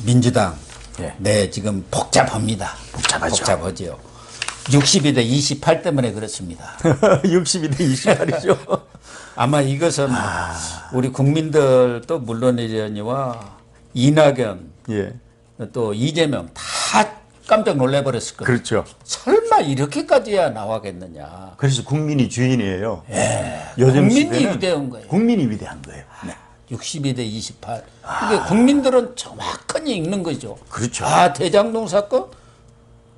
민주당. 예. 네, 지금 복잡합니다. 복잡하죠. 복잡하죠. 62대 28 때문에 그렇습니다. 62대 28이죠. 아마 이것은 우리 국민들도 물론이려니와 이낙연, 예. 또 이재명 다 깜짝 놀래버렸을 거예요. 그렇죠. 설마 이렇게까지야 나와겠느냐. 그래서 국민이 주인이에요. 예. 요즘 국민이 시대는 위대한 거예요. 국민이 위대한 거예요. 네. 62대 28. 그러니까 국민들은 정확하게 읽는 거죠. 그렇죠. 대장동 사건?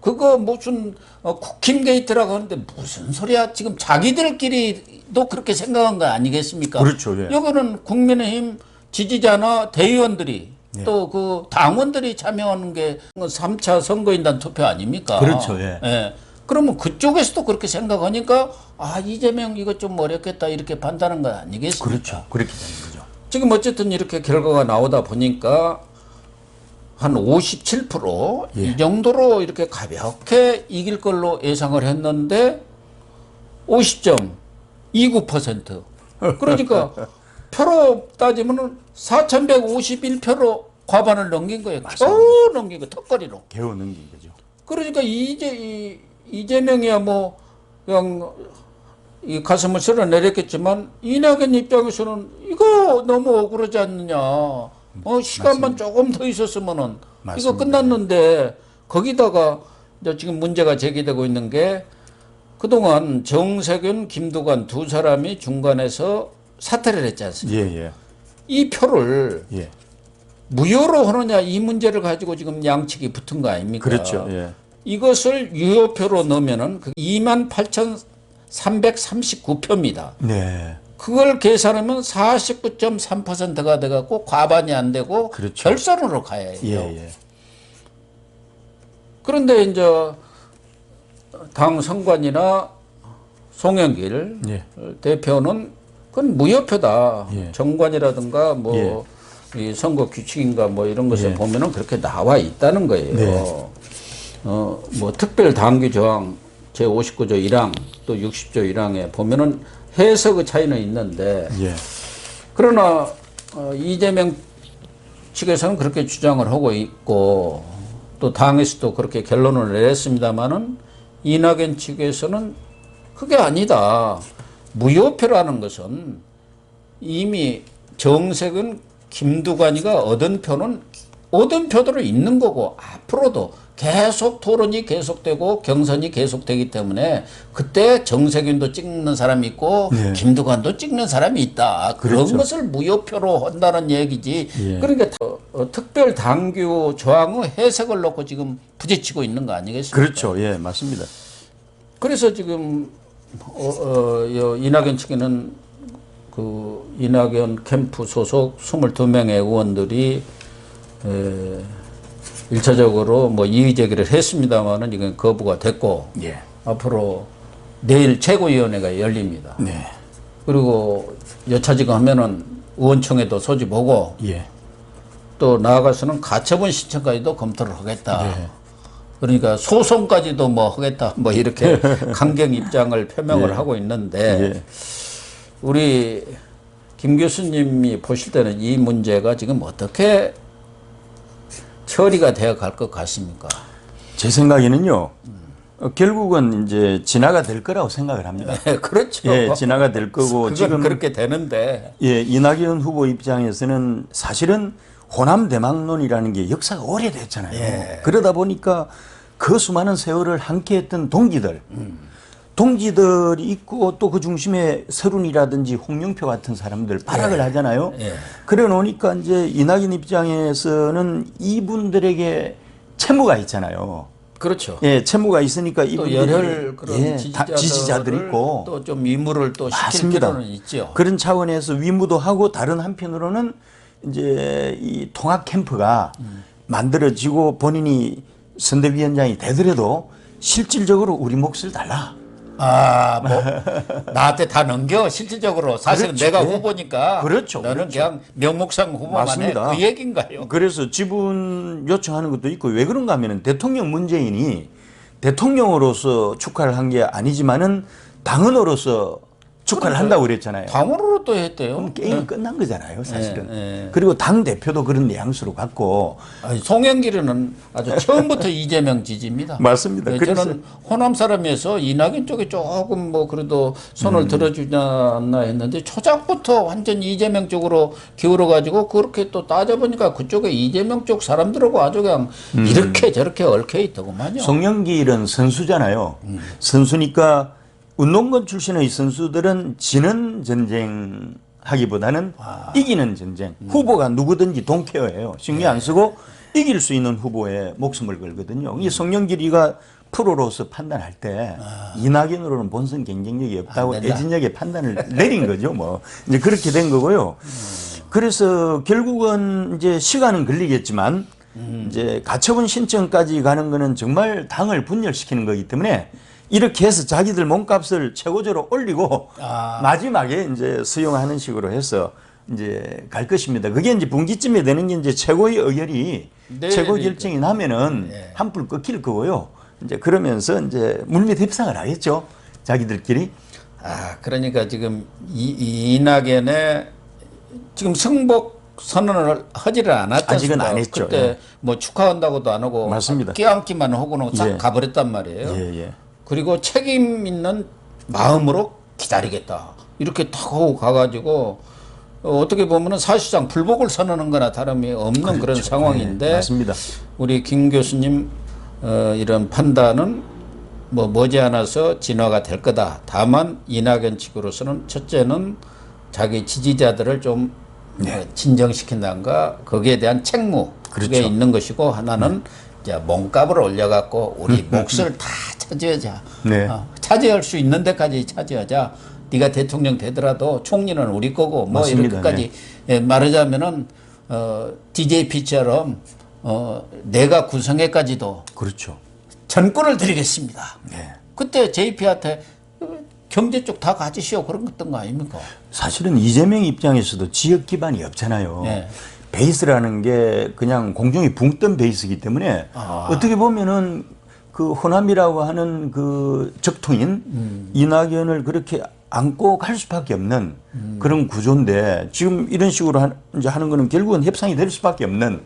그거 무슨 국힘 게이트라고 하는데 무슨 소리야. 지금 자기들끼리도 그렇게 생각한 거 아니겠습니까? 그렇죠. 예. 여기는 국민의힘 지지자나 대의원들이 예. 또 그 당원들이 참여하는 게 3차 선거인단 투표 아닙니까? 그렇죠. 예. 예. 그러면 그쪽에서도 그렇게 생각하니까 이재명 이거 좀 어렵겠다 이렇게 판단한 거 아니겠습니까? 그렇죠. 그렇게 되는 거죠. 지금 어쨌든 이렇게 결과가 나오다 보니까 한 57% 예. 이 정도로 이렇게 가볍게 이길 걸로 예상을 했는데 50.29%. 그러니까 표로 따지면은 4,151표로 과반을 넘긴 거예요. 겨우 넘긴 거, 턱걸이로. 개우 넘긴 거죠. 그러니까 이재명이야 뭐 그냥 이 가슴을 쓸어내렸겠지만 이낙연 입장에서는 이거 너무 억울하지 않느냐. 시간만 조금 더 있었으면은 맞습니다. 이거 끝났는데 거기다가 이제 지금 문제가 제기되고 있는 게 그동안 정세균, 김두관 두 사람이 중간에서 사퇴를 했지 않습니까? 예, 예. 이 표를 예. 무효로 하느냐 이 문제를 가지고 지금 양측이 붙은 거 아닙니까? 그렇죠. 예. 이것을 유효표로 넣으면은 28,339표입니다. 네. 그걸 계산하면 49.3%가 돼갖고 과반이 안 되고 그렇죠. 결선으로 가야 해요. 예, 예. 그런데 이제 당 선관위나 송영길 예. 대표는 그건 무효표다. 예. 정관이라든가 뭐 이 선거 규칙인가 뭐 이런 것에 예. 보면은 그렇게 나와 있다는 거예요. 네. 뭐 특별 당규 조항 제 59조 1항 또 60조 1항에 보면은 해석의 차이는 있는데 예. 그러나 이재명 측에서는 그렇게 주장을 하고 있고 또 당에서도 그렇게 결론을 내렸습니다마는 이낙연 측에서는 그게 아니다. 무효표라는 것은 이미 정색은 김두관이가 얻은 표대로 있는 거고 앞으로도 계속 토론이 계속되고 경선이 계속되기 때문에 그때 정세균도 찍는 사람이 있고 네. 김두관도 찍는 사람이 있다. 그런 그렇죠. 것을 무효표로 한다는 얘기지. 예. 그러니까 특별 당규 조항의 해석을 놓고 지금 부딪히고 있는 거 아니겠습니까? 그렇죠. 예, 맞습니다. 그래서 지금 이낙연 측에는 그 이낙연 캠프 소속 22명의 의원들이 1차적으로 뭐 이의 제기를 했습니다만은 이건 거부가 됐고 예. 앞으로 내일 최고위원회가 열립니다. 네. 그리고 여차지가 하면은 의원총회도 소집하고 예. 또 나아가서는 가처분 신청까지도 검토를 하겠다. 네. 그러니까 소송까지도 뭐 하겠다. 뭐 이렇게 강경 입장을 표명을 예. 하고 있는데 예. 우리 김 교수님이 보실 때는 이 문제가 지금 어떻게 처리가 되어 갈 것 같습니까? 제 생각에는요. 결국은 이제 진화가 될 거라고 생각을 합니다. 그렇죠. 예, 진화가 될 거고 그건 지금 그렇게 되는데 예, 이낙연 후보 입장에서는 사실은 호남 대망론이라는 게 역사가 오래됐잖아요. 예. 그러다 보니까 그 수많은 세월을 함께했던 동지들이 있고 또 그 중심에 서른이라든지 홍영표 같은 사람들 발악을 하잖아요. 예. 그래 놓으니까 이제 이낙연 입장에서는 이분들에게 채무가 있잖아요. 그렇죠. 예, 채무가 있으니까 또 이분들이 열혈 그런 예, 지지자들이 있고 또 좀 위무를 또 시킬 맞습니다. 필요는 있죠. 그런 차원에서 위무도 하고 다른 한편으로는 이제 이 통합 캠프가 만들어지고 본인이 선대위원장이 되더라도 실질적으로 우리 몫을 달라. 뭐 나한테 다 넘겨 실질적으로 사실은 그렇죠. 내가 네. 후보니까 그렇죠. 너는 그렇죠. 그냥 명목상 후보만 맞습니다. 해. 그 얘기인가요? 그래서 지분 요청하는 것도 있고 왜 그런가 하면 대통령 문재인이 대통령으로서 축하를 한 게 아니지만은 당원으로서 축하를 한다고 그랬잖아요. 당으로 또 했대요. 그럼 게임은 끝난 거잖아요, 사실은. 예. 그리고 당 대표도 그런 뉘앙스로 갖고. 아니, 송영길은 아주 처음부터 이재명 지지입니다. 맞습니다. 네, 그래서 저는 호남 사람이어서 이낙연 쪽에 조금 뭐 그래도 손을 들어주지 않나 했는데 초작부터 완전 이재명 쪽으로 기울어가지고 그렇게 또 따져보니까 그쪽에 이재명 쪽 사람들하고 아주 그냥 이렇게 저렇게 얽혀 있더구만요. 송영길은 선수잖아요. 선수니까 운동권 출신의 선수들은 지는 전쟁 하기보다는 이기는 전쟁. 후보가 누구든지 동케어예요. 신경 안 쓰고 이길 수 있는 후보에 목숨을 걸거든요. 이 송영길이가 프로로서 판단할 때 이낙연으로는 본선 경쟁력이 없다고 애진하게 판단을 내린 거죠. 뭐 이제 그렇게 된 거고요. 그래서 결국은 이제 시간은 걸리겠지만 이제 가처분 신청까지 가는 거는 정말 당을 분열시키는 거기 때문에 이렇게 해서 자기들 몸값을 최고조로 올리고 마지막에 이제 수용하는 식으로 해서 이제 갈 것입니다. 그게 이제 분기점에 되는 게 이제 최고의 의결이 최고 결정이 나면은 한풀 꺾일 거고요. 이제 그러면서 이제 물밑 협상을 하겠죠. 자기들끼리. 그러니까 지금 이낙연의 지금 승복 선언을 하지를 않았지 아직은 않습니까? 안 했죠. 그때 예. 뭐 축하한다고 도 안 하고 맞습니다. 끼안기만 하고는 싹 예. 가버렸단 말이에요. 예. 그리고 책임 있는 마음으로 기다리겠다. 이렇게 탁 하고 가가지고 어떻게 보면은 사실상 불복을 선언한 거나 다름이 없는 그렇죠. 그런 상황인데 네, 맞습니다. 우리 김 교수님 이런 판단은 뭐 머지않아서 진화가 될 거다. 다만 이낙연 측으로서는 첫째는 자기 지지자들을 좀 진정시킨다든가 거기에 대한 책무 그게 그렇죠. 있는 것이고 하나는 이제 몸값을 올려갖고 우리 몫을 다 차지하자. 네. 차지할 수 있는 데까지 차지하자. 네가 대통령 되더라도 총리는 우리 거고 뭐 맞습니다. 이렇게까지 말하자면은 DJP처럼 내가 구성에까지도 그렇죠. 전권을 드리겠습니다. 네. 그때 JP한테 경제 쪽 다 가지시오 그런 거 아닙니까? 사실은 이재명 입장에서도 지역 기반이 없잖아요. 네. 베이스라는 게 그냥 공중이 붕 뜬 베이스이기 때문에 어떻게 보면은 그 호남이라고 하는 그 적통인 이낙연을 그렇게 안고 갈 수밖에 없는 그런 구조인데 지금 이런 식으로 이제 하는 거는 결국은 협상이 될 수밖에 없는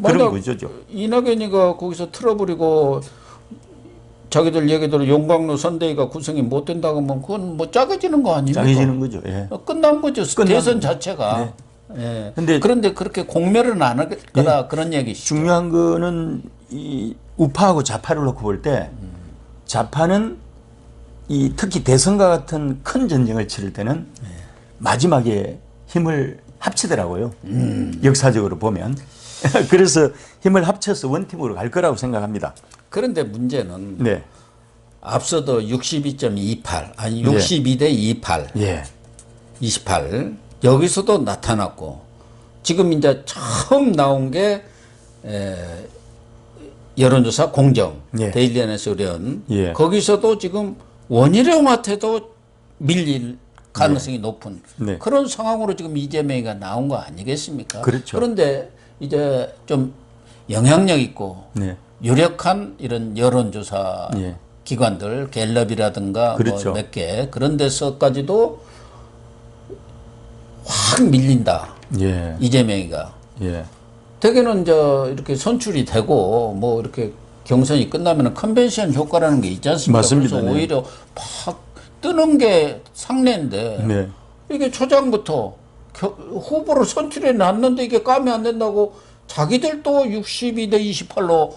그런 구조죠. 이낙연이가 거기서 틀어버리고 자기들 얘기대로 용광로 선대위가 구성이 못 된다고 하면 그건 뭐 짜게지는 거 아닙니까? 짜게지는 거죠. 예. 끝난 거죠. 대선 자체가. 네. 예. 근데 그런데 그렇게 공멸은 안 할 거다 그런 얘기시죠. 중요한 거는 이 우파하고 좌파를 놓고 볼 때 좌파는 이 특히 대선과 같은 큰 전쟁을 치를 때는 마지막에 힘을 합치더라고요. 역사적으로 보면. 그래서 힘을 합쳐서 원팀으로 갈 거라고 생각합니다. 그런데 문제는 네. 앞서도 62.28 아니 62대 28 예. 28 여기서도 나타났고 지금 이제 처음 나온 게 여론조사 공정 예. 데일리 NS 의뢰원 예. 거기서도 지금 원희룡한테도 밀릴 가능성이 높은 네. 그런 상황으로 지금 이재명이가 나온 거 아니겠습니까? 그렇죠. 그런데 이제 좀 영향력 있고 네. 유력한 이런 여론조사 예. 기관들 갤럽이라든가 그렇죠. 뭐 몇 개 그런 데서까지도 확 밀린다. 예. 이재명이가. 예. 대개는 이제 이렇게 선출이 되고 뭐 이렇게 경선이 끝나면 컨벤션 효과라는 게 있지 않습니까? 맞습니다. 그래서 네. 오히려 팍 뜨는 게 상례인데 네. 이게 초장부터 후보를 선출해 놨는데 이게 까면 안 된다고 자기들 또 62대 28로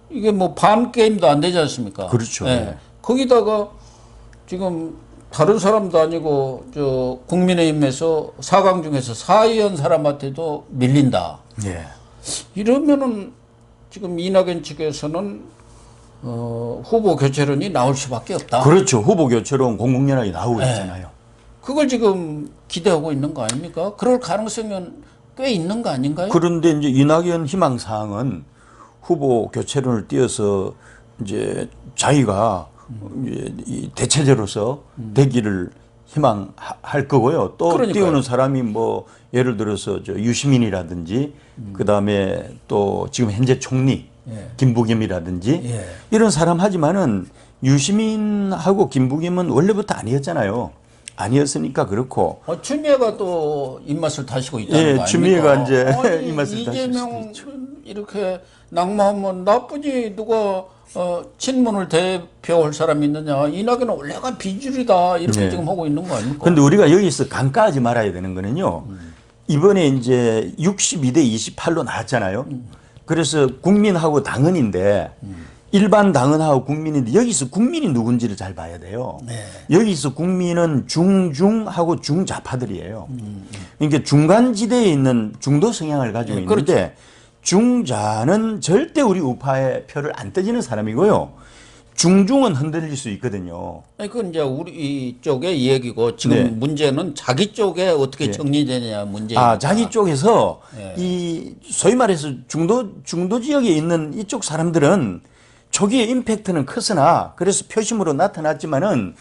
이게 뭐 반 게임도 안 되지 않습니까? 그렇죠. 예. 네. 거기다가 지금 다른 사람도 아니고 저 국민의힘에서 4강 중에서 4위원 사람한테도 밀린다. 예. 이러면은 지금 이낙연 측에서는 후보 교체론이 나올 수밖에 없다. 그렇죠. 후보 교체론 공공연하게 나오고 네. 있잖아요. 그걸 지금 기대하고 있는 거 아닙니까? 그럴 가능성은 꽤 있는 거 아닌가요? 그런데 이제 이낙연 희망 사항은 후보 교체론을 띄어서 이제 자기가 이제 이 대체제로서 되기를 희망할 거고요. 또 그러니까요. 띄우는 사람이 뭐 예를 들어서 저 유시민이라든지 그 다음에 또 지금 현재 총리 김부겸이라든지 예. 이런 사람 하지만은 유시민하고 김부겸은 원래부터 아니었잖아요. 아니었으니까 그렇고. 추미애가 또 입맛을 다시고 있다는 거 아닙니까? 추미애가 이제 아니, 입맛을 다실 수도 이재명 있죠. 이렇게 낙마하면 나쁘지 누가 친문을 대표할 사람이 있느냐. 이낙연은 원래가 비주류다 이렇게 네. 지금 하고 있는 거 아닙니까? 근데 우리가 여기서 간과하지 말아야 되는 거는요. 이번에 이제 62대 28로 나왔잖아요. 그래서 국민하고 당헌인데 일반 당헌하고 국민인데 여기서 국민이 누군지를 잘 봐야 돼요. 네. 여기서 국민은 중중하고 중좌파들이에요. 그러니까 중간지대에 있는 중도 성향을 가지고 네, 있는데 중자는 절대 우리 우파의 표를 안 떼지는 사람이고요. 중중은 흔들릴 수 있거든요. 아니, 그건 이제 우리 쪽의 얘기고 지금 네. 문제는 자기 쪽에 어떻게 네. 정리되느냐 문제입니다. 자기 쪽에서 네. 이 소위 말해서 중도 지역에 있는 이쪽 사람들은 초기에 임팩트는 컸으나 그래서 표심으로 나타났지만은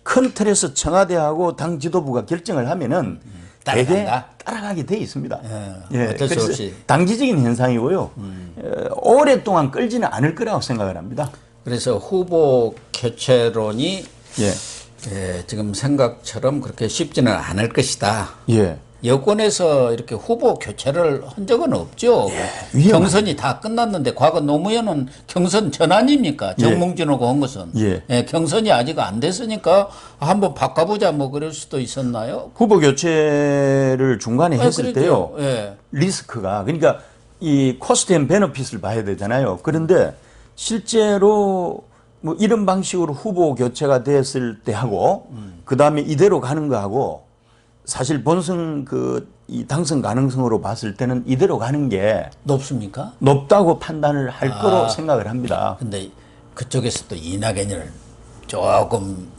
큰 틀에서 청와대하고 당 지도부가 결정을 하면은 대개 따라가게 돼 있습니다. 어쩔 수 그래서 없이. 단기적인 현상이고요. 오랫동안 끌지는 않을 거라고 생각을 합니다. 그래서 후보 교체론이 예. 지금 생각처럼 그렇게 쉽지는 않을 것이다. 예. 여권에서 이렇게 후보 교체를 한 적은 없죠. 위험한. 경선이 다 끝났는데 과거 노무현은 경선 전 아닙니까? 정몽준하고 한 것은. 예. 경선이 아직 안 됐으니까 한번 바꿔보자 뭐 그럴 수도 있었나요? 후보 교체를 중간에 했을 때요. 예. 리스크가 그러니까 이 코스트 앤 베너핏을 봐야 되잖아요. 그런데 실제로 뭐 이런 방식으로 후보 교체가 됐을 때 하고 그다음에 이대로 가는 거하고 사실 본선 이 당선 가능성으로 봤을 때는 이대로 가는 게 높습니까? 높다고 판단을 할 거로 생각을 합니다. 근데 그쪽에서 또 이낙연을 조금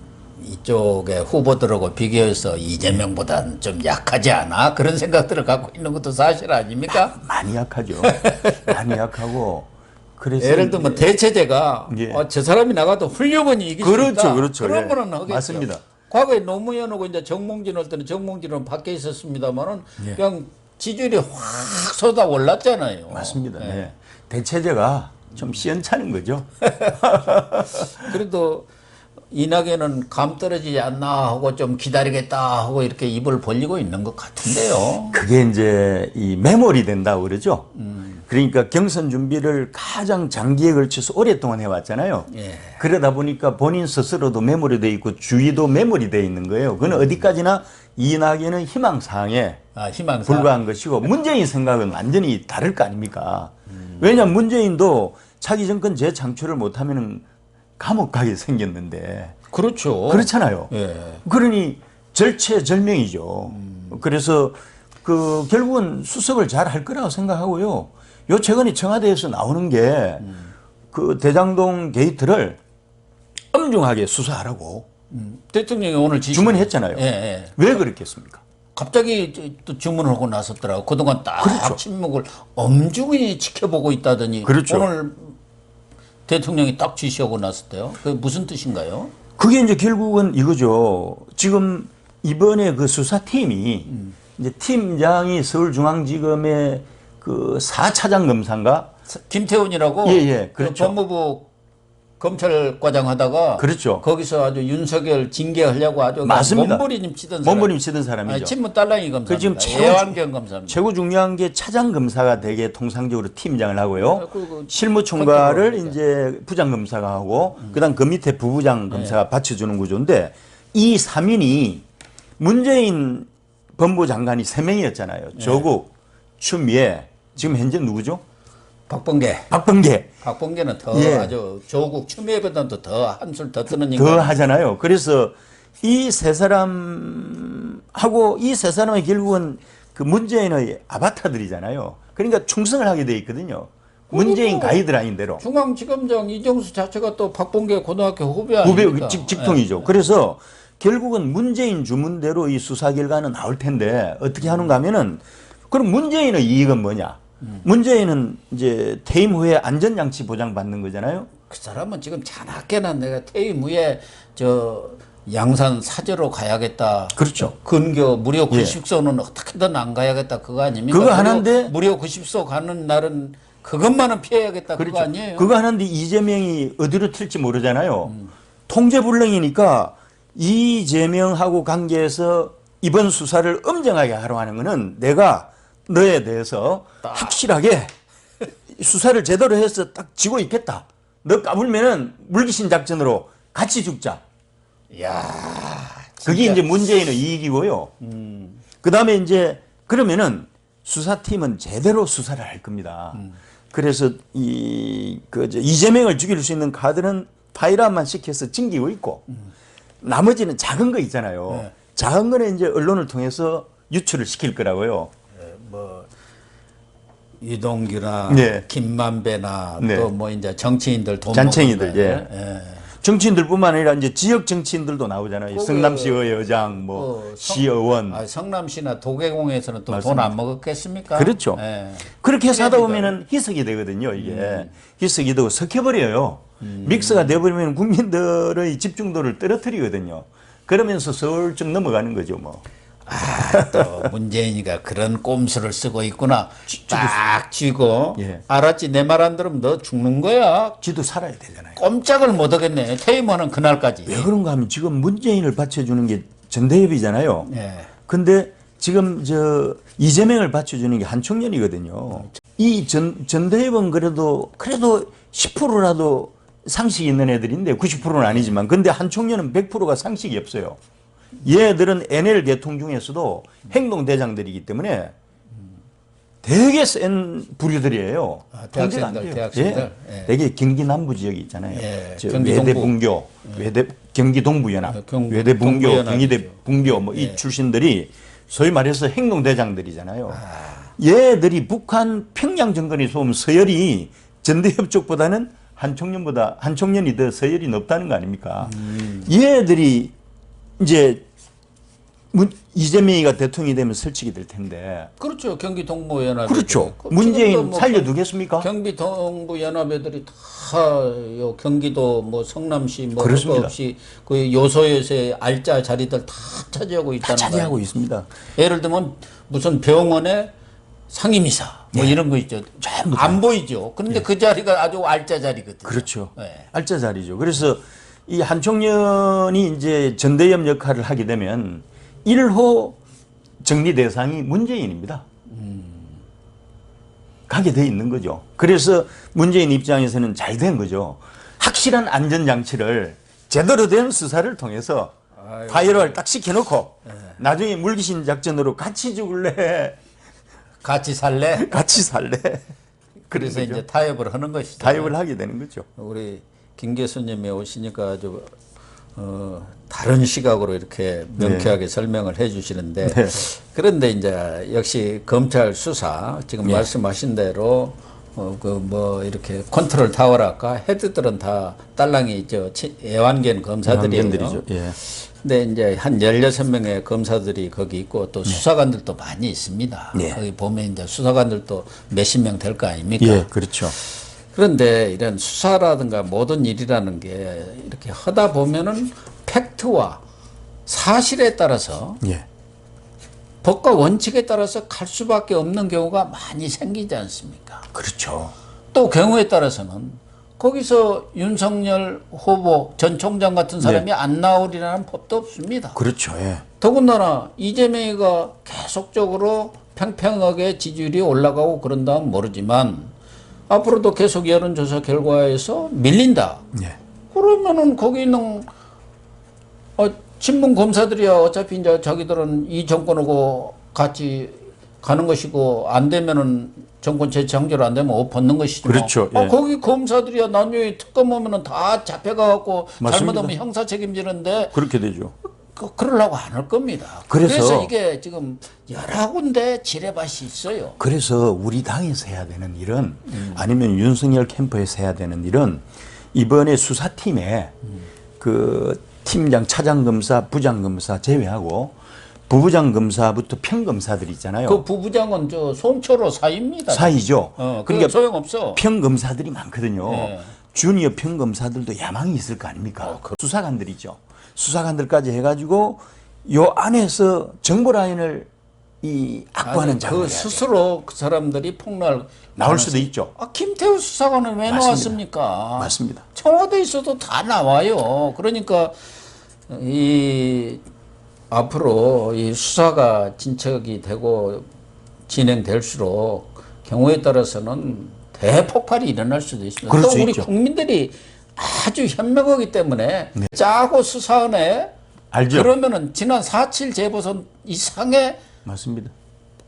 이쪽의 후보들하고 비교해서 이재명보다는 좀 약하지 않아? 그런 생각들을 갖고 있는 것도 사실 아닙니까? 많이 약하죠. 많이 약하고 그래서 예를 들면 대체제가 예. 저 사람이 나가도 훌륭하니 이길 수 그렇죠, 있다. 그렇죠. 그런 예. 거는 하겠죠. 맞습니다. 과거에 노무현하고 이제 정몽준 할 때는 정몽준은 밖에 있었습니다만은 그냥 지지율이 확 쏟아 올랐잖아요. 맞습니다. 네. 대체제가 좀 시원찮은 거죠. 그래도 이낙연은 감 떨어지지 않나 하고 좀 기다리겠다 하고 이렇게 입을 벌리고 있는 것 같은데요. 그게 이제 이 메모리 된다고 그러죠. 그러니까 경선 준비를 가장 장기에 걸쳐서 오랫동안 해왔잖아요. 예. 그러다 보니까 본인 스스로도 메모리 돼 있고 주위도 메모리 돼 있는 거예요. 그건 어디까지나 이낙연은 희망사항에 희망사. 불과한 것이고 문재인 생각은 완전히 다를 거 아닙니까? 왜냐하면 문재인도 차기 정권 재창출을 못하면 감옥 가게 생겼는데 그렇죠. 그렇잖아요. 예. 그러니 절체절명이죠. 그래서 결국은 수습을 잘 할 거라고 생각하고요. 요 최근에 청와대에서 나오는 게 대장동 게이트를 엄중하게 수사하라고 대통령이 오늘 주문했잖아요. 예. 왜 그랬겠습니까? 갑자기 또 주문을 하고 나섰더라고. 그동안 딱 그렇죠. 침묵을 엄중히 지켜보고 있다더니 그렇죠. 오늘 대통령이 딱 지시하고 나섰대요. 그게 무슨 뜻인가요? 그게 이제 결국은 이거죠. 지금 이번에 그 수사팀이 이제 팀장이 서울중앙지검의 4차장 검사인가? 김태훈이라고 예, 그 그렇죠. 법무부 검찰과장 하다가 그렇죠. 거기서 아주 윤석열 징계하려고 아주 맞습니다. 몸부림 치던 사람. 몸부림 치던 사람이죠. 아니, 친문 딸랑이 검사입니다. 지금 애완견 검사입니다. 최고 중요한 게 차장 검사가 되게 통상적으로 팀장을 하고요. 그리고 실무총괄을 컨트롤 이제 부장 검사가 하고 그다음 그 밑에 부부장 검사가 받쳐주는 구조인데 이 3인이 문재인 법무부 장관이 3명이었잖아요. 조국, 추미애, 지금 현재 누구죠? 박범계. 박범계는 더 예. 아주 조국 추미애보다도 더 한술 더 뜨는 더 인간. 하잖아요. 그래서 이 세 사람하고 이 세 사람이 결국은 그 문재인의 아바타들이잖아요. 그러니까 충성을 하게 돼 있거든요. 문재인 가이드라인대로. 중앙지검장 이정수 자체가 또 박범계 고등학교 후배 아닙니까? 직통이죠. 그래서 결국은 문재인 주문대로 이 수사 결과는 나올 텐데 어떻게 하는가 하면은 그럼 문재인의 이익은 뭐냐? 문재인은 이제 퇴임 후에 안전장치 보장 받는 거잖아요. 그 사람은 지금 자나깨나 내가 퇴임 후에 양산 사저로 가야겠다. 그렇죠. 근교 무료 90소는 어떻게든 안 가야겠다 그거 아닙니까? 그거 하는데 무료 90소 가는 날은 그것만은 피해야겠다 그렇죠. 그거 아니에요? 그거 하는데 이재명이 어디로 튈지 모르잖아요. 통제불능이니까 이재명하고 관계해서 이번 수사를 엄정하게 하러 하는 거는 내가 너에 대해서 확실하게 수사를 제대로 해서 딱 쥐고 있겠다. 너 까불면은 물귀신 작전으로 같이 죽자. 야, 그게 이제 문재인의 이익이고요. 그 다음에 이제 그러면은 수사팀은 제대로 수사를 할 겁니다. 그래서 이재명을 죽일 수 있는 카드는 파일화만 시켜서 챙기고 있고 나머지는 작은 거 있잖아요. 네. 작은 거는 이제 언론을 통해서 유출을 시킬 거라고요. 뭐 유동규나 네. 김만배나 네. 또 뭐 이제 정치인들 돈 잔챙이들, 먹은 거. 예. 정치인들뿐만 아니라 이제 지역 정치인들도 나오잖아요. 그, 성남시의 여장, 뭐 시의원. 성남시나 도계공에서는 또 돈 안 먹었겠습니까? 그렇죠. 예. 그렇게 해서 하다 보면은 희석이 되거든요, 이게. 희석이 되고 섞여버려요. 믹스가 돼버리면 국민들의 집중도를 떨어뜨리거든요. 그러면서 슬쩍 넘어가는 거죠, 뭐. 또 문재인이가 그런 꼼수를 쓰고 있구나. 딱 쥐고 예. 알았지 내 말 안 들으면 너 죽는 거야. 지도 살아야 되잖아요. 꼼짝을 못 하겠네. 퇴임하는 그날까지. 왜 그런가 하면 지금 문재인을 받쳐주는 게 전대협이잖아요. 예. 근데 지금 이재명을 받쳐주는 게 한총련이거든요. 이 전대협은 그래도 10%라도 상식이 있는 애들인데 90%는 아니지만 근데 한총련은 100%가 상식이 없어요. 얘들은 NL 계통 중에서도 행동대장들이기 때문에 되게 센 부류들이에요. 대학생들. 예. 되게 경기 남부 지역이 있잖아요. 예. 외대 분교, 경기 동부연합, 외대 분교, 경희대 분교 뭐 이 출신들이 소위 말해서 행동대장들이잖아요. 얘들이 북한 평양 정권이 쏘면 서열이 전대협 쪽보다는 한총련이 더 서열이 높다는 거 아닙니까? 얘들이 이제 이재명이가 대통령이 되면 설치게 될 텐데. 그렇죠. 경기 동부연합. 그렇죠. 문재인 살려두겠습니까? 경기 동부연합 애들이 다요 경기도 뭐 성남시 뭐 그렇습니다. 없이 그 요소요소의 알짜 자리들 다 차지하고 있다는 다 차지하고 거예요. 있습니다. 예를 들면 무슨 병원에 상임이사 뭐 이런 거 있죠. 안 보이죠. 그런데 그 자리가 아주 알짜 자리거든요. 그렇죠. 네. 알짜 자리죠. 그래서 이 한총련이 이제 전대협 역할을 하게 되면 1호 정리 대상이 문재인입니다. 가게 돼 있는 거죠. 그래서 문재인 입장에서는 잘 된 거죠. 확실한 안전장치를 제대로 된 수사를 통해서 파이어를 딱 시켜놓고 나중에 물귀신 작전으로 같이 죽을래? 같이 살래? 같이 살래? 그래서 이제 타협을 하는 것이죠. 타협을 하게 되는 거죠. 우리 김 교수님이 오시니까 아주 다른 시각으로 이렇게 명쾌하게 설명을 해주시는데 그런데 이제 역시 검찰 수사 지금 말씀하신 대로 이렇게 컨트롤 타워랄까 헤드들은 다 딸랑이 애완견 검사들이에요. 예. 근데 이제 한 16명의 검사들이 거기 있고 또 수사관들도 많이 있습니다. 예. 거기 보면 이제 수사관들도 몇십 명 될 거 아닙니까? 예, 그렇죠. 그런데 이런 수사라든가 모든 일이라는 게 이렇게 하다 보면은 팩트와 사실에 따라서 예. 법과 원칙에 따라서 갈 수밖에 없는 경우가 많이 생기지 않습니까? 그렇죠. 또 경우에 따라서는 거기서 윤석열 후보 전 총장 같은 사람이 안 나오리라는 법도 없습니다. 그렇죠. 예. 더군다나 이재명이가 계속적으로 평평하게 지지율이 올라가고 그런다면 모르지만 앞으로도 계속 여론조사 결과에서 밀린다. 예. 그러면은 거기 있는 친문 검사들이야 어차피 이제 자기들은 이 정권하고 같이 가는 것이고 안 되면은 정권 재창조를 안 되면 옷 벗는 것이죠. 그렇죠. 예. 거기 검사들이야 나중에 특검 오면은 다 잡혀가갖고 맞습니다. 잘못하면 형사 책임지는데 그렇게 되죠. 그러려고 안 할 겁니다. 그래서 이게 지금 여러 군데 지뢰밭이 있어요. 그래서 우리 당에서 해야 되는 일은 아니면 윤석열 캠프에서 해야 되는 일은 이번에 수사팀에 그 팀장, 차장검사, 부장검사 제외하고 부부장검사부터 평검사들이 있잖아요. 그 부부장은 송초로 사입니다. 사이죠. 그러니까 소용없어. 평검사들이 많거든요. 네. 주니어 평검사들도 야망이 있을 거 아닙니까? 수사관들이죠. 수사관들까지 해가지고 요 안에서 정보 라인을 악구하는 작업을 그 스스로 그 사람들이 폭로할 나올 수도 있죠. 김태우 수사관은 왜 맞습니다. 나왔습니까? 맞습니다. 청와대에 있어도 다 나와요. 그러니까 이 앞으로 이 수사가 진척이 되고 진행될수록 경우에 따라서는 대폭발이 일어날 수도 있습니다. 그럴 또 수 우리 있죠. 국민들이 아주 현명하기 때문에 짜고 수사하네. 알죠. 그러면은 지난 4.7 재보선 이상의 맞습니다.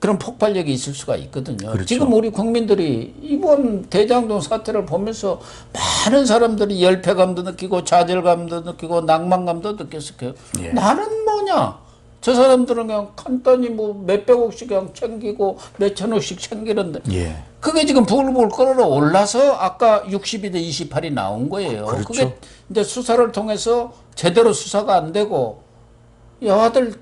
그런 폭발력이 있을 수가 있거든요. 그렇죠. 지금 우리 국민들이 이번 대장동 사태를 보면서 많은 사람들이 열패감도 느끼고 좌절감도 느끼고 낭만감도 느꼈을 거예요. 예. 나는 뭐냐? 저 사람들은 그냥 간단히 뭐 몇백억씩 그냥 챙기고 몇천억씩 챙기는데 예. 그게 지금 부글부글 끓어 올라서 아까 62대 28이 나온 거예요. 그렇죠. 그게 이제 수사를 통해서 제대로 수사가 안 되고 여하들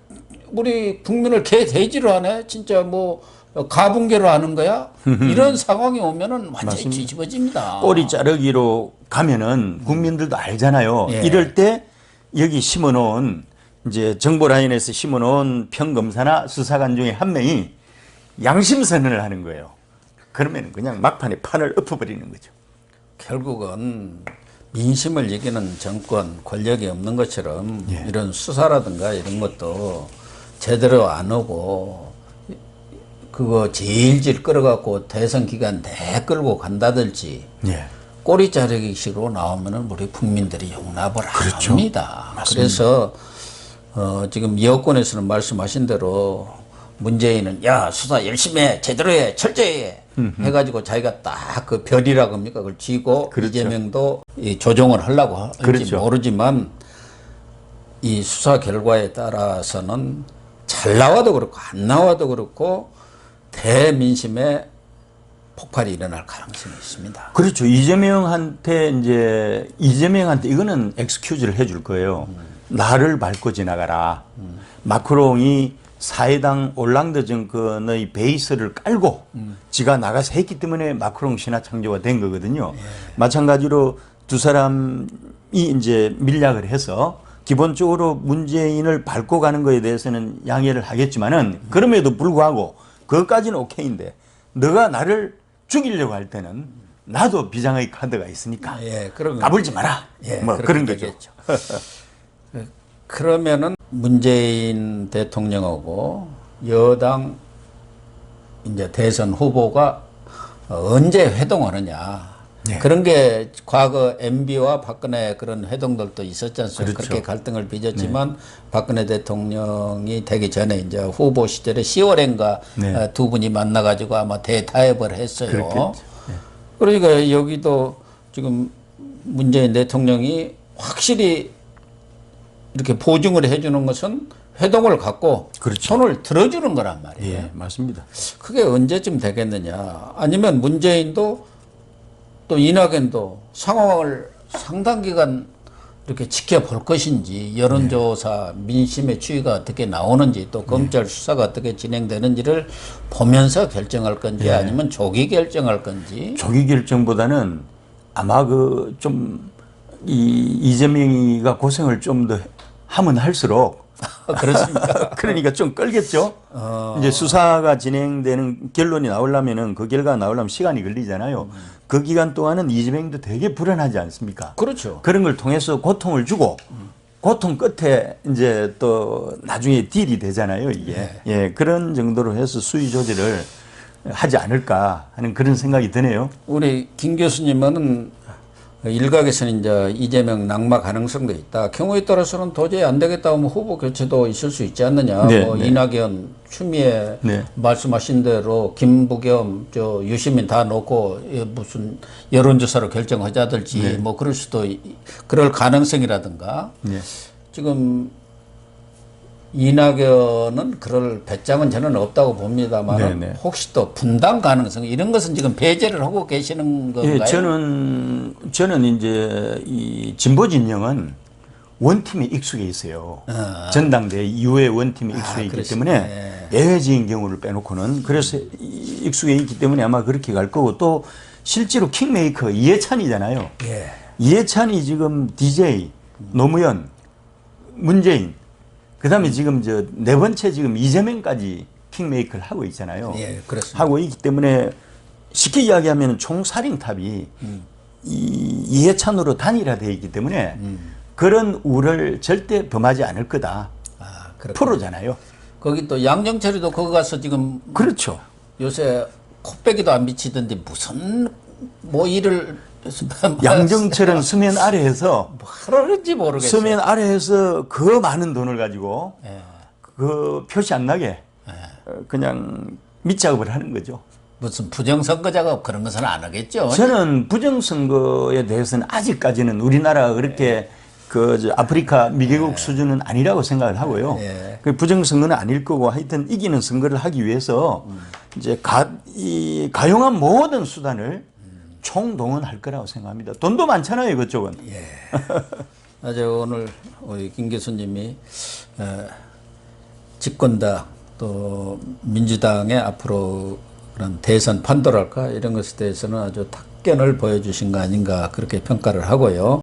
우리 국민을 개돼지로 하네. 진짜 뭐 가붕괴로 하는 거야. 이런 상황이 오면은 완전히 맞습니다. 뒤집어집니다. 꼬리 자르기로 가면은 국민들도 알잖아요. 예. 이럴 때 여기 심어놓은 이제 정보 라인에서 심어놓은 평검사나 수사관 중에 한 명이 양심 선언을 하는 거예요. 그러면 그냥 막판에 판을 엎어버리는 거죠. 결국은 민심을 이기는 정권, 권력이 없는 것처럼 예. 이런 수사라든가 이런 것도 제대로 안 오고 그거 질질 끌어갖고 대선 기간 내 끌고 간다든지 예. 꼬리 자르기식으로 나오면은 우리 국민들이 용납을 안 그렇죠. 합니다. 맞습니다. 그래서 지금 여권에서는 말씀하신 대로 문재인은 야 수사 열심히 해 제대로 해 철저히 해 해가지고 자기가 딱 그 별이라고 합니까 그걸 쥐고 그렇죠. 이재명도 이 조종을 하려고 할지 그렇죠. 모르지만 이 수사 결과에 따라서는 잘 나와도 그렇고 안 나와도 그렇고 대민심의 폭발이 일어날 가능성이 있습니다. 그렇죠. 이재명한테 이거는 엑스큐즈를 해줄 거예요. 나를 밟고 지나가라. 마크롱이 사회당 올랑드 정권의 베이스를 깔고 지가 나가서 했기 때문에 마크롱 신화 창조가 된 거거든요. 마찬가지로 두 사람이 이제 밀약을 해서 기본적으로 문재인을 밟고 가는 거에 대해서는 양해를 하겠지만은 그럼에도 불구하고 그것까지는 오케이인데 너가 나를 죽이려고 할 때는 나도 비장의 카드가 있으니까 예, 그런 까불지 마라. 예, 뭐 그렇게 그런 거죠. 되겠죠. 그러면은 문재인 대통령하고 여당 이제 대선 후보가 언제 회동하느냐. 네. 그런 게 과거 MB와 박근혜 그런 회동들도 있었지 않습니까? 그렇죠. 그렇게 갈등을 빚었지만 박근혜 대통령이 되기 전에 이제 후보 시절에 10월인가 네. 두 분이 만나가지고 아마 대타협을 했어요. 그렇겠죠. 네. 그러니까 여기도 지금 문재인 대통령이 확실히 이렇게 보증을 해주는 것은 회동을 갖고 그렇죠. 손을 들어주는 거란 말이에요. 예, 맞습니다. 그게 언제쯤 되겠느냐. 아니면 문재인도 또 이낙연도 상황을 상당 기간 이렇게 지켜볼 것인지 여론조사 민심의 추이가 어떻게 나오는지 또 검찰 수사가 어떻게 진행되는지를 보면서 결정할 건지 아니면 조기 결정할 건지 조기 결정보다는 아마 그 좀 이재명이가 고생을 좀 더 하면 할수록 그렇습니까? 그러니까 좀 끌겠죠. 이제 수사가 진행되는 결론이 나오려면은 그 결과가 나오려면 시간이 걸리잖아요. 그 기간 동안은 이재명도 되게 불안하지 않습니까? 그렇죠. 그런 걸 통해서 고통을 주고 고통 끝에 이제 또 나중에 딜이 되잖아요, 이게. 예, 그런 정도로 해서 수위 조절을 하지 않을까 하는 그런 생각이 드네요. 우리 김 교수님은 일각에서는 이제 이재명 낙마 가능성도 있다. 경우에 따라서는 도저히 안 되겠다 하면 후보 교체도 있을 수 있지 않느냐. 네, 뭐 네. 이낙연, 추미애 네. 말씀하신 대로 김부겸, 유시민 다 놓고 무슨 여론조사로 결정하자든지 뭐 그럴 수도 그럴 가능성이라든가. 네. 지금 이낙연은 그럴 배짱은 저는 없다고 봅니다만 네네. 혹시 또 분당 가능성 이런 것은 지금 배제를 하고 계시는 건가요? 예, 저는 이제 이 진보 진영은 원팀에 익숙해 있어요. 전당대 이후에 원팀에 익숙해 있기 때문에 예외적인 경우를 빼놓고는 그래서 익숙해 있기 때문에 아마 그렇게 갈 거고 또 실제로 킹메이커 이해찬이잖아요. 예. 이해찬이 지금 DJ, 노무현, 문재인, 그 다음에 지금 저 네 번째 지금 이재명까지 킹메이커를 하고 있잖아요. 예, 그렇습니다. 하고 있기 때문에 쉽게 이야기하면 총살인탑이 이해찬으로 단일화되어 있기 때문에 그런 우를 절대 범하지 않을 거다. 아, 그렇군요. 프로잖아요. 거기 또 양정철이도 거기 가서 지금 그렇죠. 요새 코빼기도 안 비치던데 무슨 뭐 일을 양정철은 수면 아래에서 뭐 하라는지 모르겠어요. 수면 아래에서 그 많은 돈을 가지고 예. 그 표시 안 나게 그냥 밑작업을 하는 거죠. 무슨 부정선거 작업 그런 것은 안 하겠죠. 저는 부정선거에 대해서는 아직까지는 우리나라가 그렇게 저 아프리카 미개국 수준은 아니라고 생각을 하고요. 예. 그 부정선거는 아닐 거고 하여튼 이기는 선거를 하기 위해서 이제 이 가용한 모든 수단을 총동원할 거라고 생각합니다. 돈도 많잖아요, 그쪽은. 예. 아주 오늘 우리 김 교수님이 집권당 또 민주당의 앞으로 그런 대선 판도랄까 이런 것에 대해서는 아주 탁견을 보여주신 거 아닌가 그렇게 평가를 하고요.